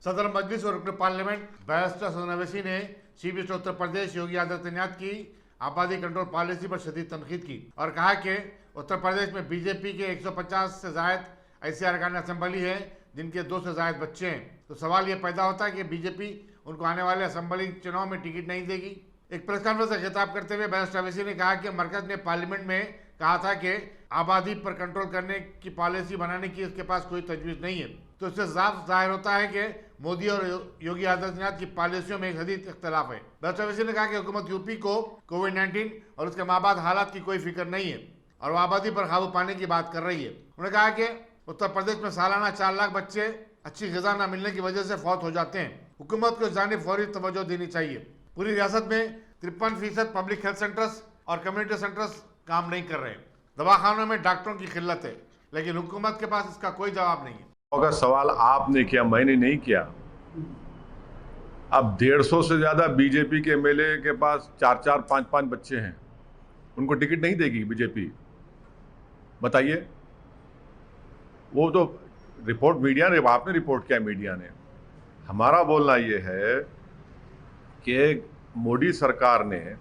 सदर मजलिस और रुकन पार्लियामेंट बैरिस्टर हसन अवैसी ने चीफ मिनिस्टर उत्तर प्रदेश योगी आदित्यनाथ की आबादी कंट्रोल पॉलिसी पर शदीद तनकीद की और कहा कि उत्तर प्रदेश में बीजेपी के 150 से जायद ऐसे अरकान असेंबली हैं जिनके 2 से जायद बच्चे हैं। तो सवाल ये पैदा होता है कि बीजेपी उनको आने वाले असेंबली चुनाव में टिकट नहीं देगी। एक प्रेस कॉन्फ्रेंस से खिताब करते हुए बैरिस्टर अवैसी ने कहा कि मरकज ने पार्लियामेंट में कहा था कि आबादी पर कंट्रोल करने की पॉलिसी बनाने की उसके पास कोई तजवीज़ नहीं है। तो इससे साफ जाहिर होता है कि मोदी और योगी आदित्यनाथ की पॉलिसियों में एक शदीद इख्तलाफ है। बैरिस्टर अवैसी ने कहा कि हुकूमत यूपी को कोविड-19 और उसके माँ बाप हालात की कोई फिक्र नहीं है और वो आबादी पर काबू पाने की बात कर रही है। उन्होंने कहा कि उत्तर प्रदेश में सालाना 4 लाख बच्चे अच्छी ग़िज़ा न मिलने की वजह से फौत हो जाते हैं। हुकूमत को इस जानिब फौरी तवज्जो देनी चाहिए। पूरी रियासत में 53% पब्लिक हेल्थ सेंटर्स और कम्युनिटी सेंटर्स काम नहीं कर रहे हैं। दवाखानों में डॉक्टरों की किल्लत है, लेकिन हुकूमत के पास इसका कोई जवाब नहीं है। अगर सवाल आपने किया, मैंने नहीं किया। अब 150 से ज़्यादा बीजेपी के एमएलए के पास 4-4, 5-5 बच्चे हैं, उनको टिकट नहीं देगी बीजेपी? बताइए। वो तो रिपोर्ट मीडिया ने, आपने रिपोर्ट किया मीडिया ने। हमारा बोलना ये है कि मोदी सरकार ने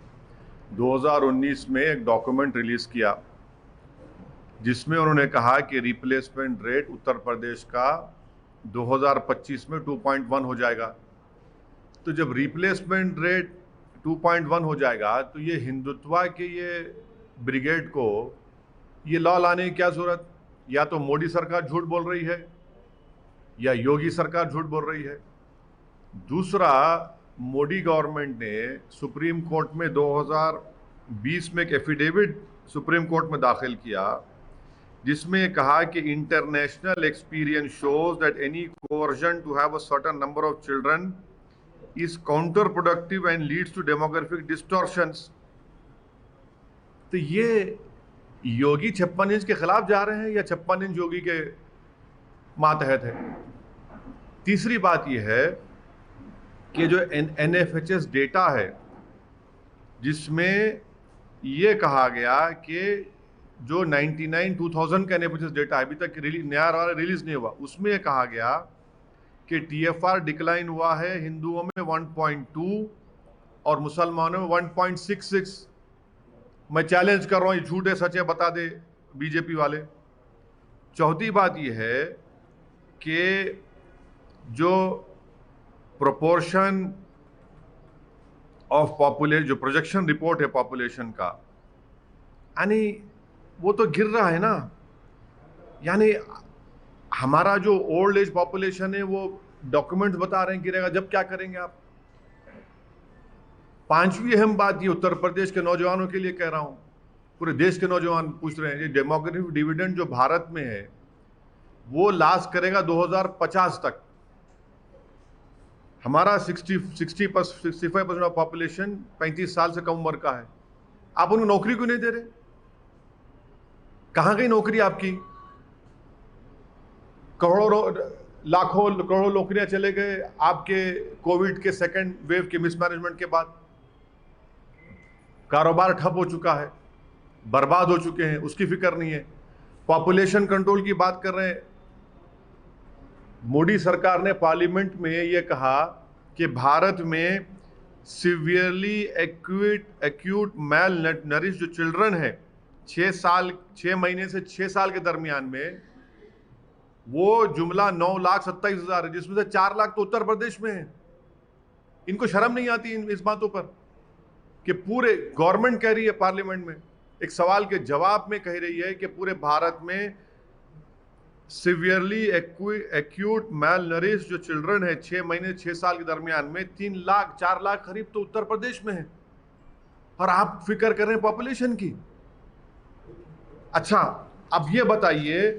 2019 में एक डॉक्यूमेंट रिलीज किया जिसमें उन्होंने कहा कि रिप्लेसमेंट रेट उत्तर प्रदेश का 2025 में 2.1 हो जाएगा। तो जब रिप्लेसमेंट रेट 2.1 हो जाएगा तो ये हिंदुत्व के ये ब्रिगेड को ये लॉ लाने की क्या जरूरत? या तो मोदी सरकार झूठ बोल रही है या योगी सरकार झूठ बोल रही है। दूसरा, मोदी गवर्नमेंट ने सुप्रीम कोर्ट में 2020 में एक एफिडेविट सुप्रीम कोर्ट में दाखिल किया जिसमें कहा कि international experience shows that any coercion to have a certain number of children is counter productive and leads to demographic distortions. तो ये योगी 56 इंच के खिलाफ जा रहे हैं या 56 इंच योगी के मातहत है। तीसरी बात यह है कि जो NFHS डेटा है जिसमें ये कहा गया कि जो 2000 का NFHS डेटा अभी तक नया वाला रिलीज नहीं हुआ, उसमें यह कहा गया कि TFR डिक्लाइन हुआ है हिंदुओं में 1.2 और मुसलमानों में 1.66। मैं चैलेंज कर रहा हूँ, ये झूठ है सच है बता दे बीजेपी वाले। चौथी बात यह है कि जो प्रोपोर्शन ऑफ पॉपुलेशन, जो प्रोजेक्शन रिपोर्ट है पॉपुलेशन का, यानी वो तो गिर रहा है ना। यानी हमारा जो ओल्ड एज पॉपुलेशन है वो डॉक्यूमेंट्स बता रहे हैं गिरेगा, जब क्या करेंगे आप? पांचवी अहम बात ये उत्तर प्रदेश के नौजवानों के लिए कह रहा हूं, पूरे देश के नौजवान पूछ रहे हैं, ये डेमोग्राफिक डिविडेंड जो भारत में है वो लास्ट करेगा 2050 तक। हमारा 65% ऑफ पॉपुलेशन 35 साल से कम उम्र का है। आप उनको नौकरी क्यों नहीं दे रहे? कहां गई नौकरी आपकी? लाखों करोड़ों नौकरियां चले गए आपके कोविड के सेकेंड वेव के मिसमैनेजमेंट के बाद। कारोबार ठप हो चुका है, बर्बाद हो चुके हैं, उसकी फिक्र नहीं है। पॉपुलेशन कंट्रोल की बात कर रहे हैं। मोदी सरकार ने पार्लियामेंट में यह कहा कि भारत में सिवियरली एक्यूट मैल नरिश जो चिल्ड्रन है 6 महीने से 6 साल के दरमियान में, वो जुमला 9,27,000 है, जिसमें से 4 लाख तो उत्तर प्रदेश में है। इनको शर्म नहीं आती इस बातों पर कि पूरे गवर्नमेंट कह रही है पार्लियामेंट में, एक सवाल के जवाब में कह रही है कि पूरे भारत में सिवियरली एक्यूट मैल नरिश जो चिल्ड्रन है 6 महीने 6 साल के दरमियान में 3 लाख 4 लाख करीब तो उत्तर प्रदेश में है, और आप फिक्र कर रहे हैं पॉपुलेशन की। अच्छा, अब ये बताइए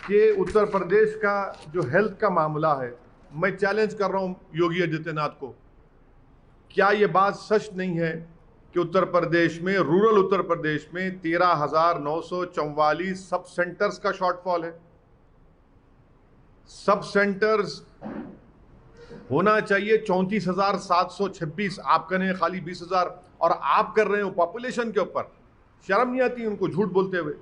कि उत्तर प्रदेश का जो हेल्थ का मामला है, मैं चैलेंज कर रहा हूं योगी आदित्यनाथ को, क्या ये बात सच नहीं है कि उत्तर प्रदेश में, रूरल उत्तर प्रदेश में 13,944 सब सेंटर्स का शॉर्टफॉल है? सब सेंटर्स होना चाहिए 34,726, आप कह रहे हैं खाली 20,000, और आप कर रहे हो पॉपुलेशन के ऊपर। शर्म नहीं आती उनको झूठ बोलते हुए?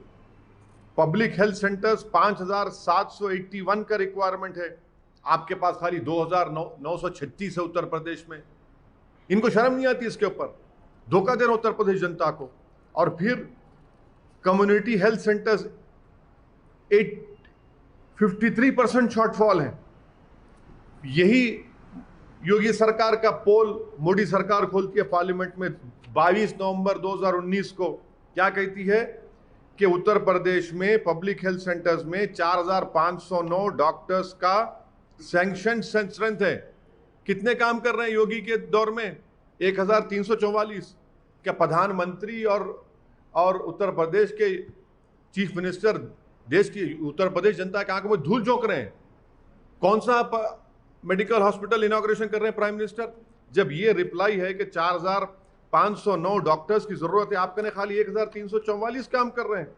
पब्लिक हेल्थ सेंटर्स 5,781 का रिक्वायरमेंट है, आपके पास खाली 2,936 है उत्तर प्रदेश में। इनको शर्म नहीं आती इसके ऊपर? धोखा दे रहा उत्तर प्रदेश जनता को। और फिर कम्युनिटी हेल्थ सेंटर्स 53% शॉर्टफॉल है। यही योगी सरकार का पोल मोदी सरकार खोलती है पार्लियामेंट में 22 नवंबर 2019 को। क्या कहती है कि उत्तर प्रदेश में पब्लिक हेल्थ सेंटर्स में 4,509 डॉक्टर्स का सैंक्शन स्ट्रेंथ है। कितने काम कर रहे हैं योगी के दौर में? 1,344। क्या प्रधानमंत्री और उत्तर प्रदेश के चीफ मिनिस्टर देश की उत्तर प्रदेश जनता के आंखों में धूल झोंक रहे हैं? कौन सा आप मेडिकल हॉस्पिटल इनॉग्रेशन कर रहे हैं प्राइम मिनिस्टर, जब ये रिप्लाई है कि 4,509 डॉक्टर्स की जरूरत है, आप कहने खाली 1,344 काम कर रहे हैं।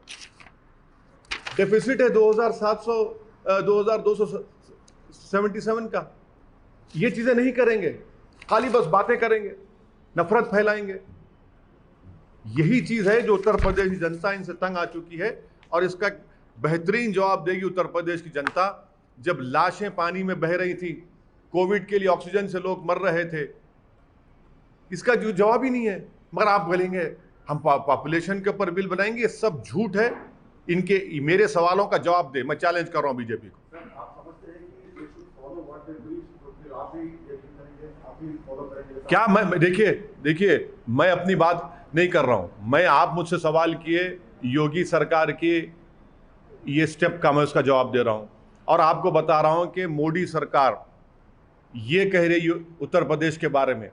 डेफिसिट है 2,277 का। ये चीजें नहीं करेंगे, खाली बस बातें करेंगे, नफरत फैलाएंगे। यही चीज है जो उत्तर प्रदेश की जनता इनसे तंग आ चुकी है, और इसका बेहतरीन जवाब देगी उत्तर प्रदेश की जनता। जब लाशें पानी में बह रही थी, कोविड के लिए ऑक्सीजन से लोग मर रहे थे, इसका जो जवाब ही नहीं है। मगर आप बोलेंगे हम पॉपुलेशन के ऊपर बिल बनाएंगे, ये सब झूठ है। इनके मेरे सवालों का जवाब दे। मैं चैलेंज कर रहा हूं बीजेपी को। क्या मैं देखिए मैं अपनी बात नहीं कर रहा हूं। मैं, आप मुझसे सवाल किए योगी सरकार के ये स्टेप का, मैं उसका जवाब दे रहा हूं। और आपको बता रहा हूं कि मोदी सरकार ये कह रही उत्तर प्रदेश के बारे में,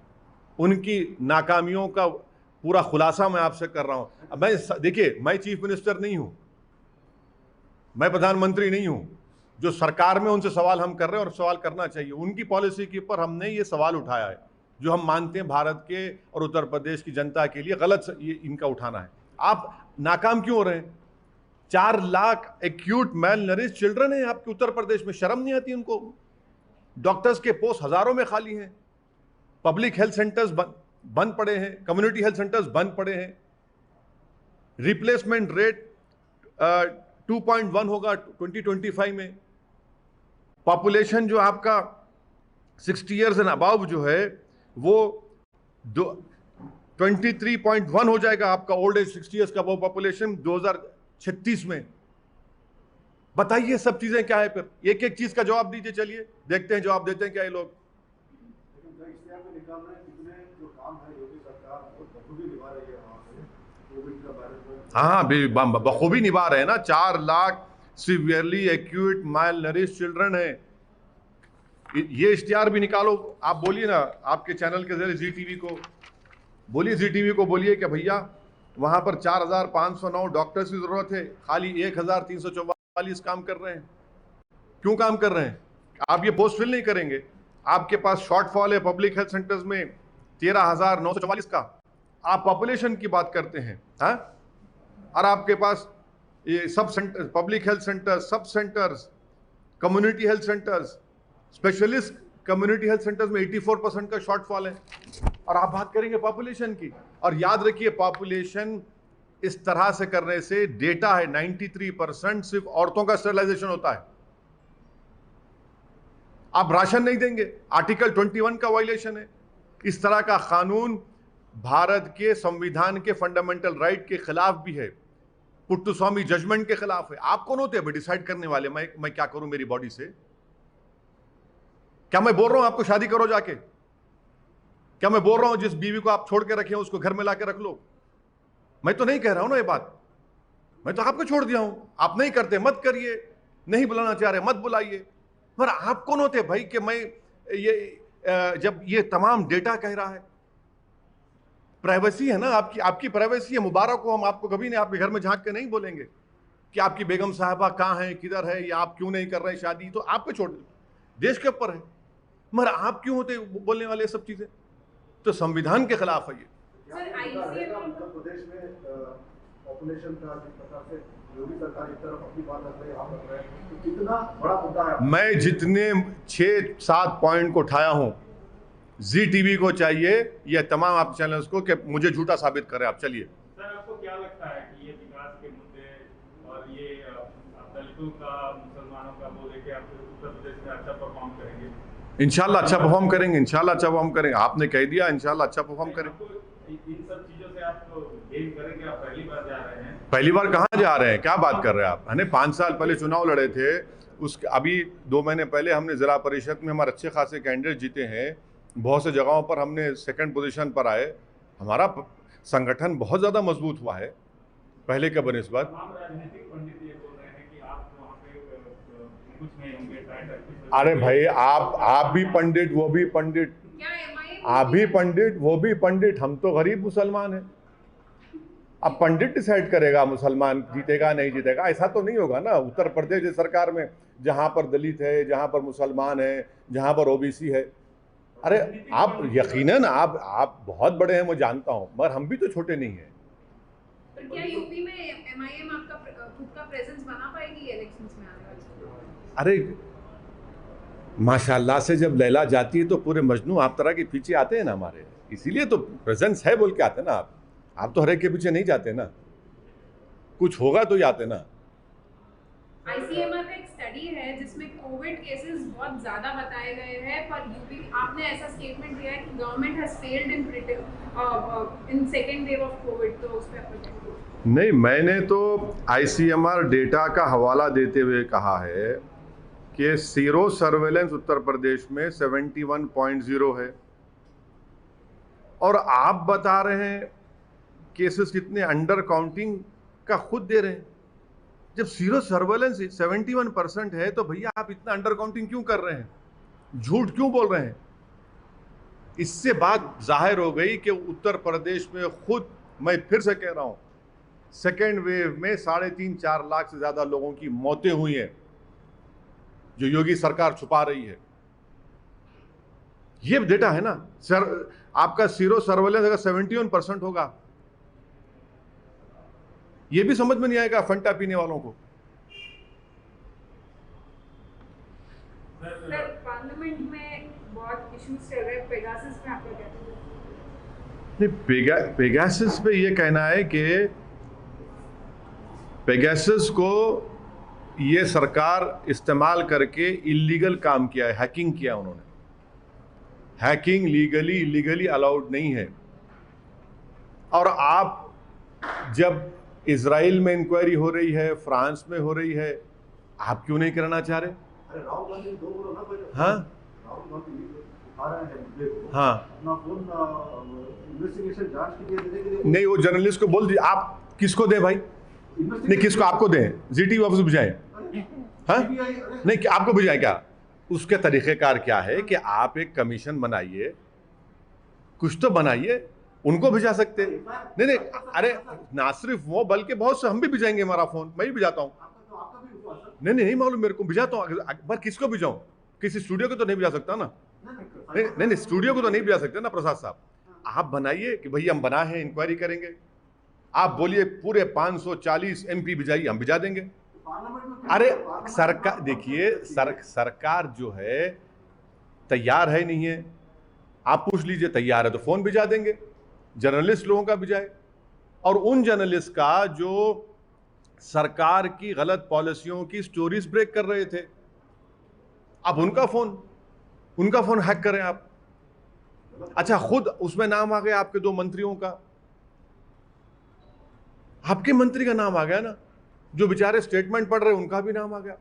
उनकी नाकामियों का पूरा खुलासा मैं आपसे कर रहा हूं। देखिए, मैं चीफ मिनिस्टर नहीं हूं, मैं प्रधानमंत्री नहीं हूं। जो सरकार में उनसे सवाल हम कर रहे हैं, और सवाल करना चाहिए। उनकी पॉलिसी के ऊपर हमने ये सवाल उठाया है जो हम मानते हैं भारत के और उत्तर प्रदेश की जनता के लिए गलत ये इनका उठाना है। आप नाकाम क्यों हो रहे हैं? 4 lakh acute malnourish children है आपके उत्तर प्रदेश में। शर्म नहीं आती उनको? डॉक्टर्स के पोस्ट हजारों में खाली हैं, पब्लिक हेल्थ सेंटर्स बंद पड़े हैं, कम्युनिटी हेल्थ सेंटर्स बंद पड़े हैं। रिप्लेसमेंट रेट 2.1 होगा 2025 में। पॉपुलेशन जो आपका 60 ईयर्स एंड अबाव जो है वो 23.1 हो जाएगा आपका ओल्ड एज 60 ईयर्स का वो पॉपुलेशन 2036 में। बताइए सब चीजें क्या है? फिर एक एक चीज का जवाब दीजिए। चलिए देखते हैं जवाब देते हैं क्या ये लोग। हाँ, बखूबी निभा रहे हैं ना। 4 lakh severely acute mile nourish children है। ये इश्तिहार भी निकालो। आप बोलिए ना, आपके चैनल के जरिए ZTV को बोलिए, ZTV को बोलिए कि भैया वहां पर 4,509 डॉक्टर्स की जरूरत है, खाली 1,344 काम कर रहे हैं। क्यों काम कर रहे हैं? आप ये पोस्ट फिल नहीं करेंगे। आपके पास शॉर्टफॉल है पब्लिक हेल्थ सेंटर्स में 13,944 का। आप पॉपुलेशन की बात करते हैं, हाँ? और आपके पास ये sub centre, public health centres, sub centres, community health centres, specialist community health centres में 84% का शॉर्टफॉल है। और आप बात करेंगे पॉपुलेशन की। और याद रखिए, पॉपुलेशन इस तरह से करने से डेटा है 93% सिर्फ औरतों का स्टरलाइजेशन होता है। आप राशन नहीं देंगे, आर्टिकल 21 का वायलेशन है। इस तरह का कानून भारत के संविधान के फंडामेंटल राइट के खिलाफ भी है, पुट्टुस्वामी जजमेंट के खिलाफ है। आप कौन होते हैं डिसाइड करने वाले मैं क्या करूं मेरी बॉडी से? क्या मैं बोल रहा हूं आपको शादी करो जाके? क्या मैं बोल रहा हूं जिस बीवी को आप छोड़ के रखे उसको घर में लाके रख लो? मैं तो नहीं कह रहा हूं ना ये बात। मैं तो आपको छोड़ दिया हूं। आप नहीं करते, मत करिए। नहीं बुलाना चाह रहे, मत बुलाइए। पर आप कौन होते भाई कि मैं ये जब ये तमाम डेटा कह रहा है? प्राइवेसी है ना आपकी प्राइवेसी है। मुबारक हो, हम आपको कभी नहीं आपके घर में झांक के नहीं बोलेंगे कि आपकी बेगम साहबा कहाँ है, किधर है, या आप क्यों नहीं कर रहे शादी। तो आप पे छोड़ दो, देश के ऊपर है। मगर आप क्यों होते बोलने वाले सब चीजें? तो संविधान के खिलाफ है ये। उत्तर प्रदेश में पॉपुलेशन का जिस प्रकार से योगी सरकार इस तरफ अपनी बात रख रही है, आप रख रहे हैं, तो कितना बड़ा मुद्दा है? मैं जितने 6-7 पॉइंट को उठाया हूं, ZTV को चाहिए, ये तमाम आप चैनल्स को, कि मुझे झूठा साबित करें आप। चलिए सर, आपको क्या लगता है कि ये विकास के मुद्दे और ये दलितों का, मुसलमानों का, वो लेके आप उत्तर प्रदेश में अच्छा परफॉर्म करेंगे? इंशाल्लाह अच्छा परफॉर्म करेंगे, इंशाल्लाह अच्छा परफॉर्म करेंगे। आपने कह दिया, इंशाल्लाह अच्छा परफॉर्म करेंगे। इन सब चीजों से आप गेम करेंगे? आप पहली बार जा रहे हैं? पहली बार कहाँ जा रहे हैं, क्या बात कर रहे हैं आप? हमने 5 साल पहले चुनाव लड़े थे, उसके अभी 2 महीने पहले हमने जिला परिषद में हमारे अच्छे खासे कैंडिडेट जीते हैं। बहुत से जगहों पर हमने सेकंड पोजीशन पर आए। हमारा संगठन बहुत ज़्यादा मजबूत हुआ है पहले के बनिस्बत। तमाम राजनीतिक पंडित ये बोल रहे हैं कि आप वहाँ पे कुछ नहीं होंगे, अरे भाई, आप भी पंडित, वो भी पंडित, आप भी पंडित, वो भी पंडित, हम तो गरीब मुसलमान हैं। अब पंडित डिसाइड करेगा मुसलमान जीतेगा नहीं जीतेगा, ऐसा तो नहीं होगा ना। उत्तर प्रदेश की सरकार में जहाँ पर दलित है, जहाँ पर मुसलमान है, जहाँ पर ओबीसी है, अरे आप यकीनन आप बहुत बड़े हैं, मैं जानता हूँ, मगर हम भी तो छोटे नहीं हैं। पर क्या यूपी में एमआईएम आपका खुद का प्रेजेंस बना पाएगी इलेक्शंस में आने वाले? अरे माशाल्लाह से जब लैला जाती है तो पूरे मजनू आप तरह के पीछे आते हैं ना हमारे, इसीलिए तो प्रेजेंस है बोल के आते हैं ना। आप तो हर एक के पीछे नहीं जाते ना, कुछ होगा तो ही आते ना। आईसीएमआर का एक स्टडी है जिसमें कोविड केसेस बहुत ज्यादा बताए गए हैं, पर यूपी आपने ऐसा स्टेटमेंट दिया है कि government has failed in second wave of Covid, तो उस पे नहीं, मैंने तो आईसीएमआर डेटा का हवाला देते हुए कहा है कि सीरो सर्वेलेंस उत्तर प्रदेश में 71.0 है, और आप बता रहे हैं केसेस कितने अंडर काउंटिंग का खुद दे रहे हैं। जब सीरो सर्वेलेंस 71% है तो भैया आप इतना अंडर काउंटिंग क्यों कर रहे हैं, झूठ क्यों बोल रहे हैं? इससे बात जाहिर हो गई कि उत्तर प्रदेश में खुद, मैं फिर से कह रहा हूं, सेकेंड वेव में 3.5-4 लाख से ज्यादा लोगों की मौतें हुई हैं, जो योगी सरकार छुपा रही है। ये डेटा है ना सर। आपका सीरो सर्वेलेंस अगर 71% होगा, ये भी समझ में नहीं आएगा फंटा पीने वालों को। सर, पार्लियामेंट में बहुत इश्यूज चल रहे हैं, पेगासस पे आपका क्या कहना है? नहीं, पेगासस पे ये कहना है कि पेगासस को ये सरकार इस्तेमाल करके इलीगल काम किया है, हैकिंग किया उन्होंने। हैकिंग लीगली इलीगली अलाउड नहीं है। और आप जब इजराइल में इंक्वायरी हो रही है, फ्रांस में हो रही है, आप क्यों नहीं करना चाह रहे? अरे राहुल गांधी दो बोलो ना पहले। हाँ, राहुल गांधी उठा रहे हैं मुद्दे को। हाँ, अपना फोन इन्वेस्टिगेशन जांच के लिए देने के लिए नहीं, वो जर्नलिस्ट को बोल दीजिए। आप किसको दें भाई? नहीं, किसको? आपको दें, जीटीवी ऑफिस भिजाएं। हाँ, नहीं, कि आपको भिजाएं क्या? उसके तरीक़ेकार क्या है कि आप एक कमीशन बनाइए, कुछ तो बनाइए, उनको भिजा सकते। नहीं नहीं, अरे ना सिर्फ वो बल्कि बहुत से हम भी भिजाएंगे। हमारा फोन मैं भी भिजाता हूँ। नहीं नहीं, नहीं मालूम मेरे को, भिजाता हूँ। पर किसको भिजाऊँ? किसी स्टूडियो को तो नहीं भिजा सकता ना। नहीं नहीं, स्टूडियो को तो नहीं भिजा सकते ना प्रसाद साहब। आप बनाइए कि भैया हम बना है, इंक्वायरी करेंगे। आप बोलिए पूरे 540 MP भिजाइए, हम भिजा देंगे। अरे सरकार, देखिए सरकार जो है तैयार है नहीं है, आप पूछ लीजिए। तैयार है तो फोन भिजा देंगे, जर्नलिस्ट लोगों का भिजाए। और उन जर्नलिस्ट का जो सरकार की गलत पॉलिसियों की स्टोरीज ब्रेक कर रहे थे, अब उनका फोन हैक करें आप। अच्छा, खुद उसमें नाम आ गया आपके 2 मंत्रियों का, आपके मंत्री का नाम आ गया ना, जो बेचारे स्टेटमेंट पढ़ रहे उनका भी नाम आ गया।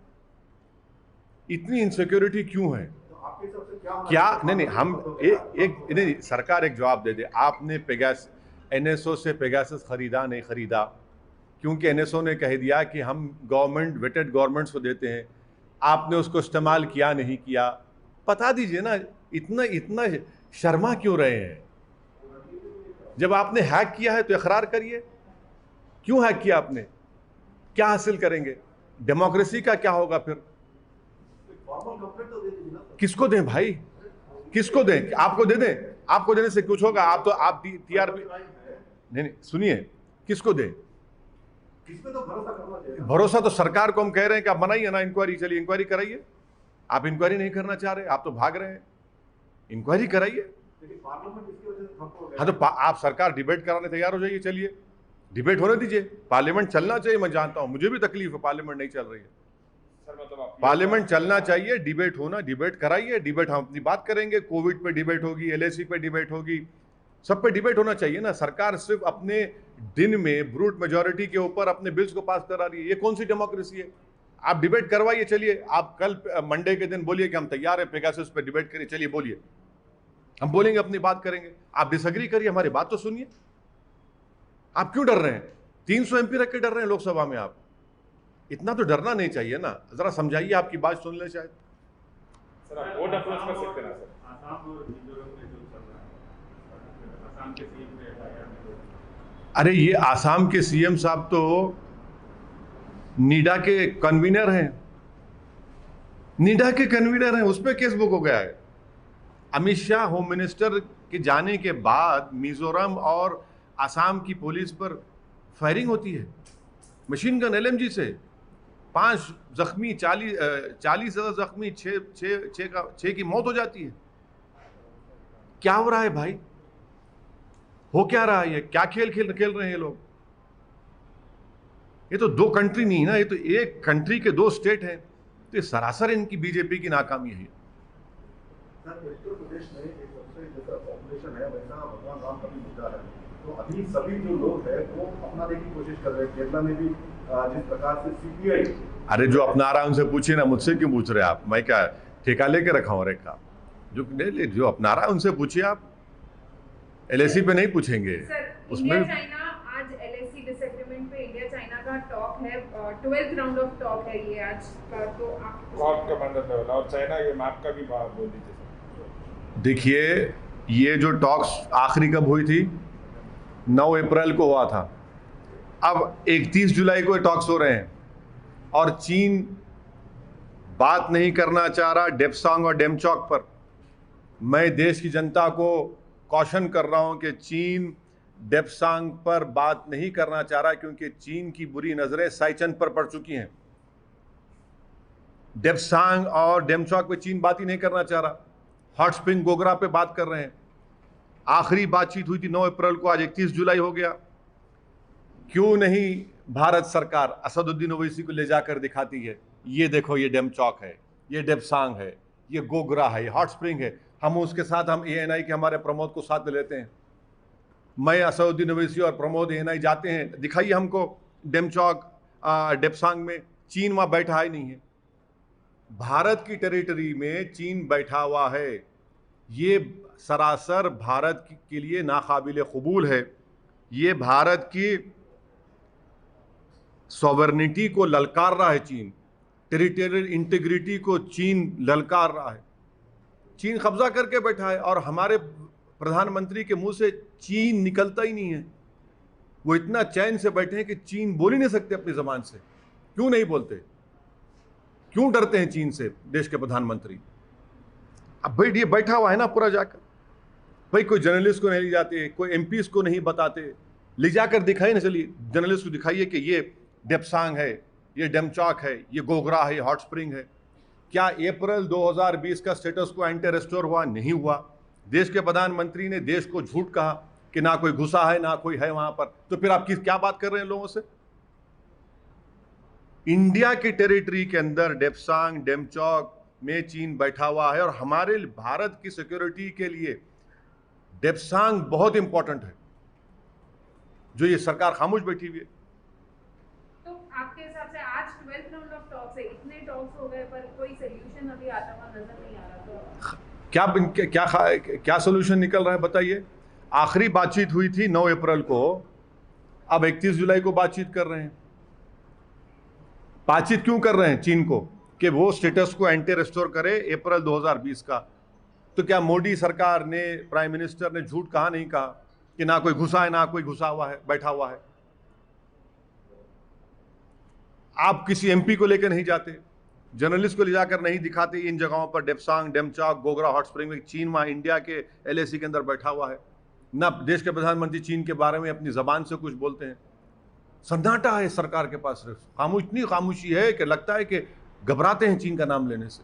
इतनी इनसिक्योरिटी क्यों है? क्या? नहीं, हम नहीं, सरकार एक जवाब दे दे। आपने एनएसओ से पेगासस खरीदा नहीं खरीदा? क्योंकि एनएसओ ने कह दिया कि हम गवर्नमेंट वेटेड गवर्नमेंट्स को देते हैं। आपने उसको इस्तेमाल किया नहीं किया? बता दीजिए ना। इतना शर्मा क्यों रहे हैं? जब आपने हैक किया है तो इकरार करिए। क्यों हैक किया आपने? क्या हासिल करेंगे? डेमोक्रेसी का क्या होगा फिर? किसको दें भाई? किसको दें? आपको दे दें? आपको देने से कुछ होगा? आप टीआरपी नहीं, सुनिए, किसको दें? किसमें तो भरोसा करना चाहिए। भरोसा तो सरकार को हम कह रहे हैं कि आप बनाइए ना इंक्वायरी। चलिए इंक्वायरी कराइए। आप इंक्वायरी नहीं करना चाह रहे, आप तो भाग रहे हैं। इंक्वायरी कराइए। हाँ, तो आप सरकार डिबेट कराने तैयार हो जाइए। चलिए डिबेट होने दीजिए, पार्लियामेंट चलना चाहिए। मैं जानता हूं, मुझे भी तकलीफ है, पार्लियामेंट नहीं चल रही है। सर मतलब आप पार्लियामेंट चलना चाहिए, डिबेट होना, डिबेट कराइए, डिबेट हम अपनी बात करेंगे, कोविड पे डिबेट होगी, एलएसी पे डिबेट होगी, सब पे डिबेट होना चाहिए ना। सरकार सिर्फ अपने दिन में ब्रूट मेजोरिटी के ऊपर अपने बिल्स को पास करा रही है, ये कौन सी डेमोक्रेसी है? आप डिबेट करवाइए, चलिए आप कल मंडे के दिन बोलिए कि हम तैयार हैं पेगासस पे डिबेट करिए, चलिए बोलिए, हम बोलेंगे, अपनी बात करेंगे। आप डिसएग्री करिए, हमारी बात तो सुनिए। आप क्यों डर रहे हैं? 300 एमपी रख के डर रहे हैं लोकसभा में? आप इतना तो डरना नहीं चाहिए ना, जरा समझाइए, आपकी बात सुन ले शायद। सर आप बोर्ड अप्रोच कर सकते हैं ना सर। आसाम और मिजोरम में जो चल रहा है, आसाम के सीएम ने FIR में जो अरे ये आसाम के सीएम साहब तो नीडा के कन्वीनर हैं, नीडा के कन्वीनर हैं, उस पर केस बुक हो गया है। अमित शाह होम मिनिस्टर के जाने के बाद मिजोरम और आसाम की पुलिस पर फायरिंग होती है मशीन गन LMG से, 5 जख्मी, 40 जख्मी, 6 की मौत हो जाती है। क्या हो रहा है भाई? हो क्या रहा है? ये क्या खेल खेल रहे हैं ये लोग? ये तो 2 कंट्री नहीं ना, ये तो एक कंट्री के 2 स्टेट हैं। तो ये सरासर इनकी बीजेपी की नाकामी है। सर उत्तर प्रदेश में एक सबसे जैसा पॉपुलेशन है वैसा भगवान राम का भी मुद्दा है, तो अभी सभी जो लोग हैं वो अपनाने की कोशिश कर रहे हैं। केरला में भी जिस प्रकार से CPI, अरे जो अपना रहा है उनसे पूछिए ना, मुझसे क्यों पूछ रहे हैं आप? मैं क्या ठेका लेके रखा हूँ? रेखा जो अपना रहा है उनसे पूछिए आप, LAC पे नहीं पूछेंगे। सर उसमें इंडिया चाइना आज LAC डिसएग्रीमेंट पे इंडिया चाइना का टॉक है, 12th राउंड ऑफ टॉक है ये आज का। तो आप कॉप कमांडर लेवल और चाइना ये मैप का भी बात बोल दीजिए सर। देखिए, ये जो टॉक्स आखिरी कब हुई थी? 9 अप्रैल को हुआ था। अब 31 जुलाई को टॉक्स हो रहे हैं और चीन बात नहीं करना चाह रहा डेप्सांग और डेमचौक पर। मैं देश की जनता को कॉशन कर रहा हूं कि चीन डेप्सांग पर बात नहीं करना चाह रहा, क्योंकि चीन की बुरी नजरें साइचन पर पड़ चुकी हैं। डेप्सांग और डेमचौक पे चीन बात ही नहीं करना चाह रहा, हॉट स्प्रिंग गोगरा पे बात कर रहे हैं। आखिरी बातचीत हुई थी 9 अप्रैल को, आज 31 जुलाई हो गया। क्यों नहीं भारत सरकार असदुद्दीन ओवैसी को ले जाकर दिखाती है, ये देखो ये डेमचौक है, ये डेप्सांग है, ये गोगरा है, ये हॉट स्प्रिंग है। हम उसके साथ हम ANI के हमारे प्रमोद को साथ में लेते हैं। मैं असदुद्दीन ओवैसी और प्रमोद ANI जाते हैं, दिखाइए हमको डेमचौक डेप्सांग में। चीन वहाँ बैठा ही नहीं है। भारत की टेरिटरी में चीन बैठा हुआ है। ये सरासर भारत के लिए नाकाबिल कबूल है। ये भारत की सॉवरेनिटी को ललकार रहा है चीन, टेरिटोरियल इंटीग्रिटी को चीन ललकार रहा है। चीन कब्जा करके बैठा है और हमारे प्रधानमंत्री के मुंह से चीन निकलता ही नहीं है। वो इतना चैन से बैठे हैं कि चीन बोल ही नहीं सकते अपनी जबान से। क्यों नहीं बोलते? क्यों डरते हैं चीन से देश के प्रधानमंत्री? अब भाई ये बैठा हुआ है ना पूरा जाकर, भाई कोई जर्नलिस्ट को नहीं ले जाते, कोई MPs को नहीं बताते, ले जाकर दिखाइए ना, चलिए जर्नलिस्ट को दिखाइए कि ये डेप्सांग है, ये डेमचौक है, ये गोगरा है, ये हॉट स्प्रिंग है। क्या अप्रैल 2020 का स्टेटस को एंटी रेस्टोर हुआ? नहीं हुआ। देश के प्रधानमंत्री ने देश को झूठ कहा कि ना कोई घुसा है ना कोई है वहां पर। तो फिर आप क्या बात कर रहे हैं लोगों से? इंडिया की टेरिटरी के अंदर डेप्सांग डेमचौक में चीन बैठा हुआ है और हमारे भारत की सिक्योरिटी के लिए डेप्सांग बहुत इंपॉर्टेंट है, जो ये सरकार खामोश बैठी हुई है। तो आपके हिसाब से आज 12th राउंड ऑफ टॉक्स है, इतने टॉक्स हो गए पर कोई सॉल्यूशन अभी आता हुआ नजर नहीं आ रहा। तो क्या सोल्यूशन निकल रहा है बताइए? आखिरी बातचीत हुई थी 9 अप्रैल को, अब 31 जुलाई को बातचीत कर रहे हैं। बातचीत क्यों कर रहे हैं चीन को? कि वो स्टेटस को एंटी रेस्टोर करे अप्रैल 2020 का। तो क्या मोदी सरकार ने, प्राइम मिनिस्टर ने झूठ कहा? नहीं कहा कि ना कोई घुसा है ना कोई घुसा हुआ है, बैठा हुआ है। आप किसी MP को लेकर नहीं जाते, जर्नलिस्ट को ले जाकर नहीं दिखाते इन जगहों पर, डेप्सांग डेमचौक गोगरा हॉट स्प्रिंग में। चीन वहाँ इंडिया के LAC के अंदर बैठा हुआ है। ना देश के प्रधानमंत्री चीन के बारे में अपनी जबान से कुछ बोलते हैं। सन्नाटा है सरकार के पास, सिर्फ इतनी खामोशी है कि लगता है कि घबराते हैं चीन का नाम लेने से।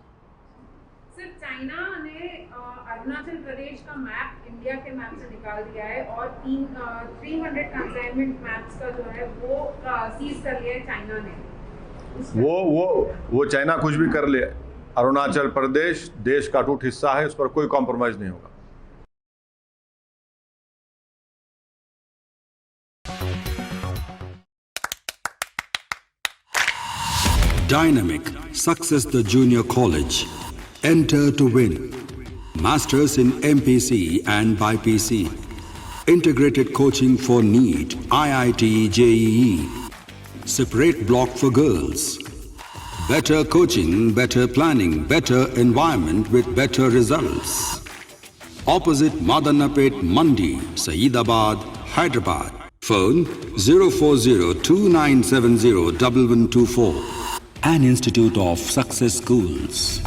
सिर्फ चाइना ने अरुणाचल प्रदेश का मैप इंडिया के मैप से निकाल दिया है और 300 कंसाइनमेंट मैप्स का जो है वो सीज कर लिया है चाइना ने। वो चाइना कुछ भी कर ले, अरुणाचल प्रदेश देश का अटूट हिस्सा है, उस पर कोई कॉम्प्रोमाइज नहीं होगा। Dynamic Success the Junior College. Enter to win. Masters in MPC and BPC. Integrated coaching for NEET, IIT, JEE. Separate block for girls. Better coaching, better planning, better environment with better results. Opposite Madanapet Mandi, Saeedabad, Hyderabad. Phone 04029701124. An Institute of Success Schools.